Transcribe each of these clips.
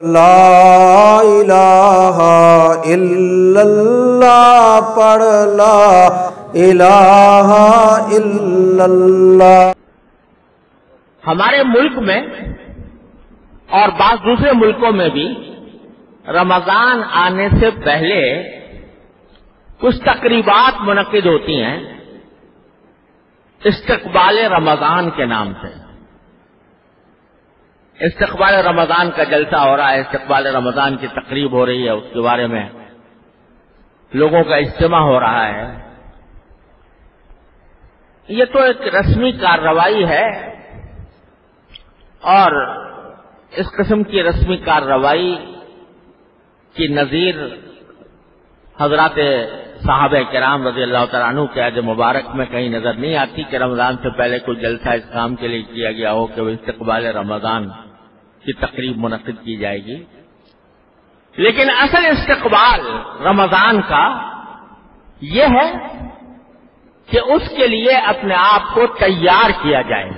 لا الہ الا اللہ پڑھ لا الہ الا اللہ۔ ہمارے ملک میں اور بعض دوسرے ملکوں میں بھی رمضان آنے سے پہلے کچھ تقریبات منعقد ہوتی ہیں استقبال رمضان کے نام سے۔ استقبال رمضان کا جلسہ ہو رہا ہے، استقبال رمضان کی تقریب ہو رہی ہے، اس کے بارے میں لوگوں کا اجتماع ہو رہا ہے۔ یہ تو ایک رسمی کارروائی ہے اور اس قسم کی رسمی کارروائی کی نظیر حضرات صحابہ کرام رضی اللہ تعالیٰ عنہ کے عہد مبارک میں کہیں نظر نہیں آتی کہ رمضان سے پہلے کوئی جلسہ اس کام کے لیے کیا گیا ہو کہ وہ استقبال رمضان کی تقریب منعقد کی جائے گی۔ لیکن اصل استقبال رمضان کا یہ ہے کہ اس کے لیے اپنے آپ کو تیار کیا جائے۔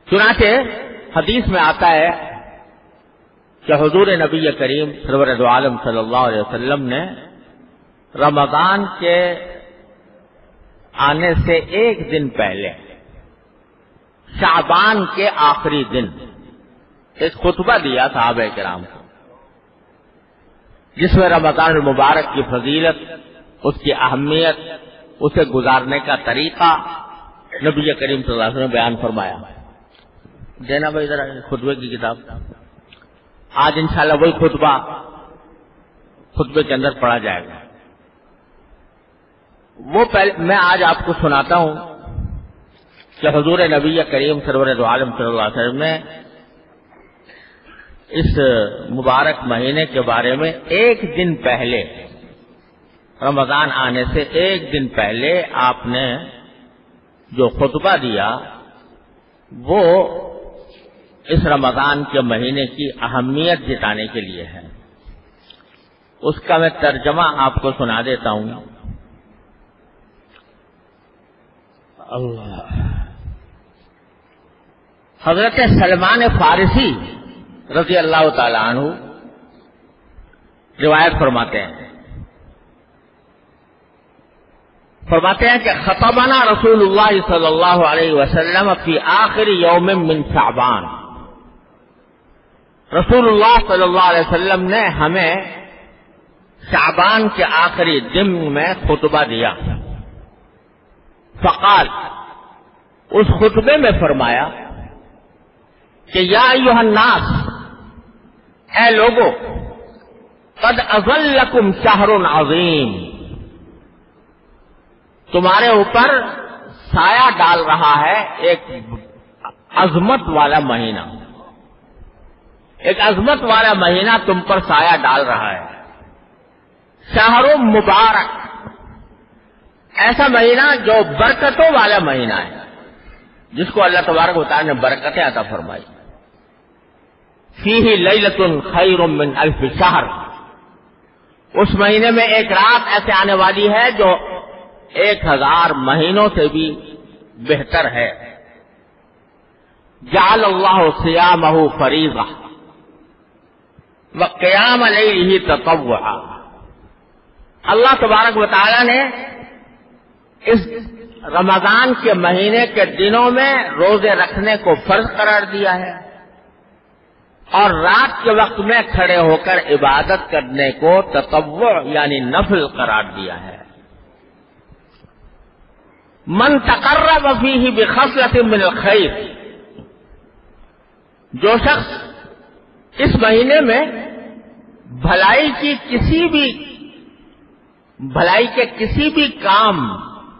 چنانچہ حدیث میں آتا ہے کہ حضور نبی کریم سرور دو عالم صلی اللہ علیہ وسلم نے رمضان کے آنے سے ایک دن پہلے شعبان کے آخری دن ایک خطبہ دیا صحابہ کرام کو، جس میں رمضان المبارک کی فضیلت، اس کی اہمیت، اسے گزارنے کا طریقہ نبی کریم صلی اللہ علیہ وسلم نے بیان فرمایا۔ دینا بھائی ذرا خطبے کی کتاب، آج انشاءاللہ وہی خطبے کے اندر پڑھا جائے گا۔ وہ میں آج آپ کو سناتا ہوں کہ حضور نبی کریم سرور دو عالم صلی اللہ علیہ وسلم نے اس مبارک مہینے کے بارے میں ایک دن پہلے، رمضان آنے سے ایک دن پہلے آپ نے جو خطبہ دیا وہ اس رمضان کے مہینے کی اہمیت جتانے کے لیے ہے۔ اس کا میں ترجمہ آپ کو سنا دیتا ہوں۔ اللہ، حضرت سلمان فارسی رضی اللہ تعالی عنہ روایت فرماتے ہیں کہ خطبنا رسول اللہ صلی اللہ علیہ وسلم فی آخر یوم من شعبان۔ رسول اللہ صلی اللہ علیہ وسلم نے ہمیں شعبان کے آخری دن میں خطبہ دیا۔ فقال، اس خطبے میں فرمایا کہ یا ایھا الناس، اے لوگو، قد اظلکم شہر عظیم، تمہارے اوپر سایہ ڈال رہا ہے ایک عظمت والا مہینہ، ایک عظمت والا مہینہ تم پر سایہ ڈال رہا ہے۔ شہر مبارک، ایسا مہینہ جو برکتوں والا مہینہ ہے، جس کو اللہ تبارک و تعالی نے برکتیں عطا فرمائی۔ فیہ لیلۃ خیر من الف شہر، اس مہینے میں ایک رات ایسے آنے والی ہے جو 1000 مہینوں سے بھی بہتر ہے۔ جعل اللہ صیامہ فریضہ وقیام لیلہ تطوعا، اللہ تبارک و تعالی نے اس رمضان کے مہینے کے دنوں میں روزے رکھنے کو فرض قرار دیا ہے اور رات کے وقت میں کھڑے ہو کر عبادت کرنے کو تطوع یعنی نفل قرار دیا ہے۔ من تقرب فیہ بخصلۃ من الخیر، جو شخص اس مہینے میں بھلائی کے کسی بھی کام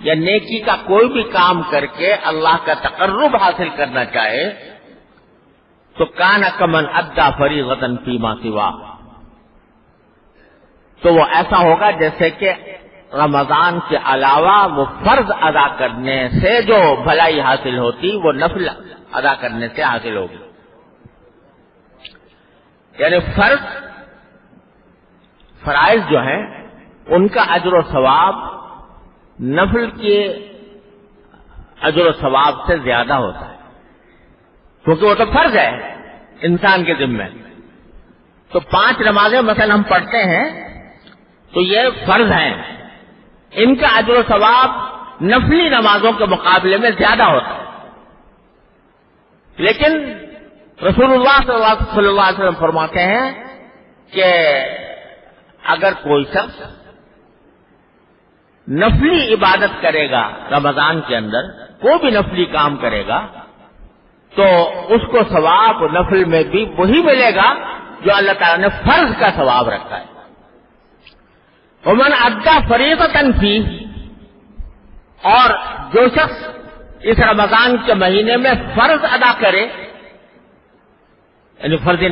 یا نیکی کا کوئی بھی کام کر کے اللہ کا تقرب حاصل کرنا چاہے تو کان کمن ادا فریضۃ فیما سوا، تو وہ ایسا ہوگا جیسے کہ رمضان کے علاوہ وہ فرض ادا کرنے سے جو بھلائی حاصل ہوتی وہ نفل ادا کرنے سے حاصل ہوگی۔ یعنی فرائض جو ہیں ان کا اجر و ثواب نفل کے اجر و ثواب سے زیادہ ہوتا ہے، کیونکہ وہ تو فرض ہے، انسان کے ذمے. تو 5 نمازیں مثلا ہم پڑھتے ہیں تو یہ فرض ہیں، ان کا اجر و ثواب نفلی نمازوں کے مقابلے میں زیادہ ہوتا ہے. لیکن رسول اللہ صلی اللہ علیہ وسلم فرماتے ہیں کہ اگر کوئی شخص نفلی عبادت کرے گا رمضان کے اندر، کوئی بھی نفلی کام کرے گا، تو اس کو ثواب نفل میں بھی وہی ملے گا جو اللہ تعالیٰ نے فرض کا ثواب رکھا ہے. ومن ادى فریضۃ فیہ، اور جو شخص اس رمضان کے مہینے میں فرض ادا کرے، یعنی فرض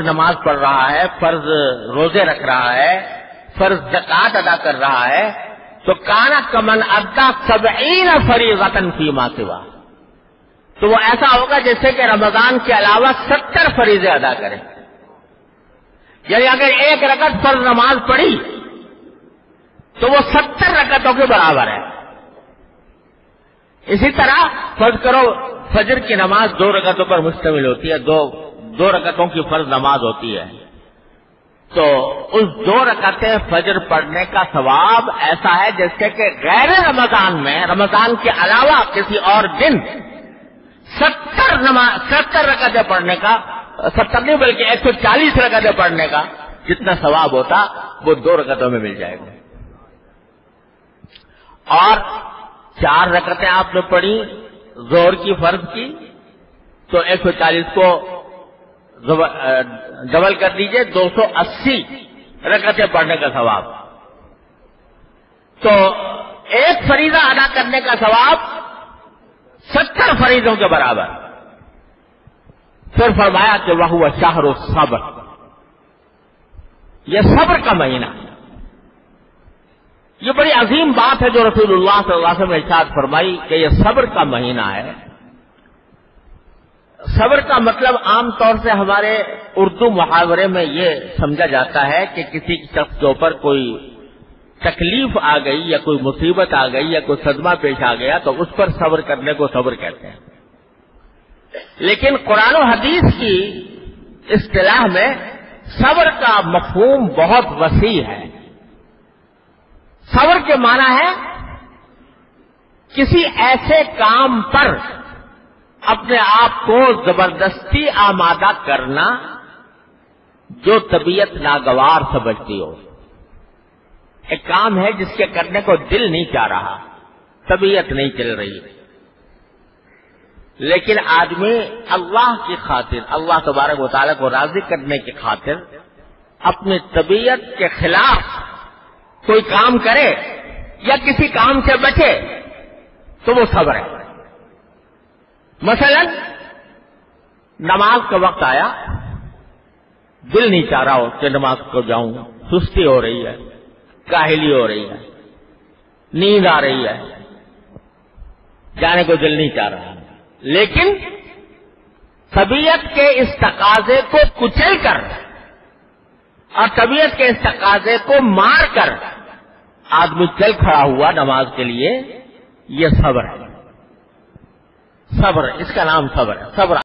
نماز پڑھ رہا ہے، فرض روزے رکھ رہا ہے، فرض زکوٰۃ ادا کر رہا ہے، تو کانا کمن ادى 70 فریضۃ فیما سوا، تو وہ ایسا ہوگا جیسے کہ رمضان کے علاوہ 70 فریضے ادا کرے. یعنی اگر 1 رکعت فرض نماز پڑھی تو وہ 70 رکعتوں کے برابر ہے. اسی طرح فرض کرو فجر کی نماز 2 رکعتوں پر مشتمل ہوتی ہے، دو رکعتوں کی فرض نماز ہوتی ہے، تو اس 2 رکعتیں فجر پڑھنے کا ثواب ایسا ہے جیسے کہ غیر رمضان میں، رمضان کے علاوہ کسی اور دن 70 رکعتیں پڑھنے کا، 70 نہیں بلکہ 140 رکعتیں پڑھنے کا جتنا ثواب ہوتا وہ 2 رکعتوں میں مل جائے گا. اور 4 رکعتیں آپ نے پڑھی ظہر کی فرض کی تو 140 کو ڈبل کر دیجئے، 280 رکعتیں پڑھنے کا ثواب. تو 1 فریضہ ادا کرنے کا ثواب 70 فریضوں کے برابر. پھر فرمایا کہ وہ شہر الصبر، یہ صبر کا مہینہ. یہ بڑی عظیم بات ہے جو رسول اللہ صلی اللہ علیہ وسلم نے ارشاد فرمائی کہ یہ صبر کا مہینہ ہے. صبر کا مطلب عام طور سے ہمارے اردو محاورے میں یہ سمجھا جاتا ہے کہ کسی شخص کے اوپر کوئی تکلیف آ گئی یا کوئی مصیبت آ گئی یا کوئی صدمہ پیش آ گیا تو اس پر صبر کرنے کو صبر کہتے ہیں. لیکن قرآن و حدیث کی اصطلاح میں صبر کا مفہوم بہت وسیع ہے. صبر کے معنی ہے کسی ایسے کام پر اپنے آپ کو زبردستی آمادہ کرنا جو طبیعت ناگوار سمجھتی ہو. ایک کام ہے جس کے کرنے کو دل نہیں چاہ رہا، طبیعت نہیں چل رہی، لیکن آدمی اللہ کی خاطر، اللہ تبارک و تعالیٰ کو راضی کرنے کی خاطر اپنی طبیعت کے خلاف کوئی کام کرے یا کسی کام سے بچے تو وہ صبر ہے. مثلا نماز کا وقت آیا، دل نہیں چاہ رہا ہو کہ نماز کو جاؤں، سستی ہو رہی ہے، کاہلی ہو رہی ہے، نیند آ رہی ہے، جانے کو دل نہیں چاہ رہا، لیکن طبیعت کے اس تقاضے کو کچل کر اور طبیعت کے اس تقاضے کو مار کر آدمی چل کھڑا ہوا نماز کے لیے، یہ صبر ہے. صبر، اس کا نام صبر ہے. صبر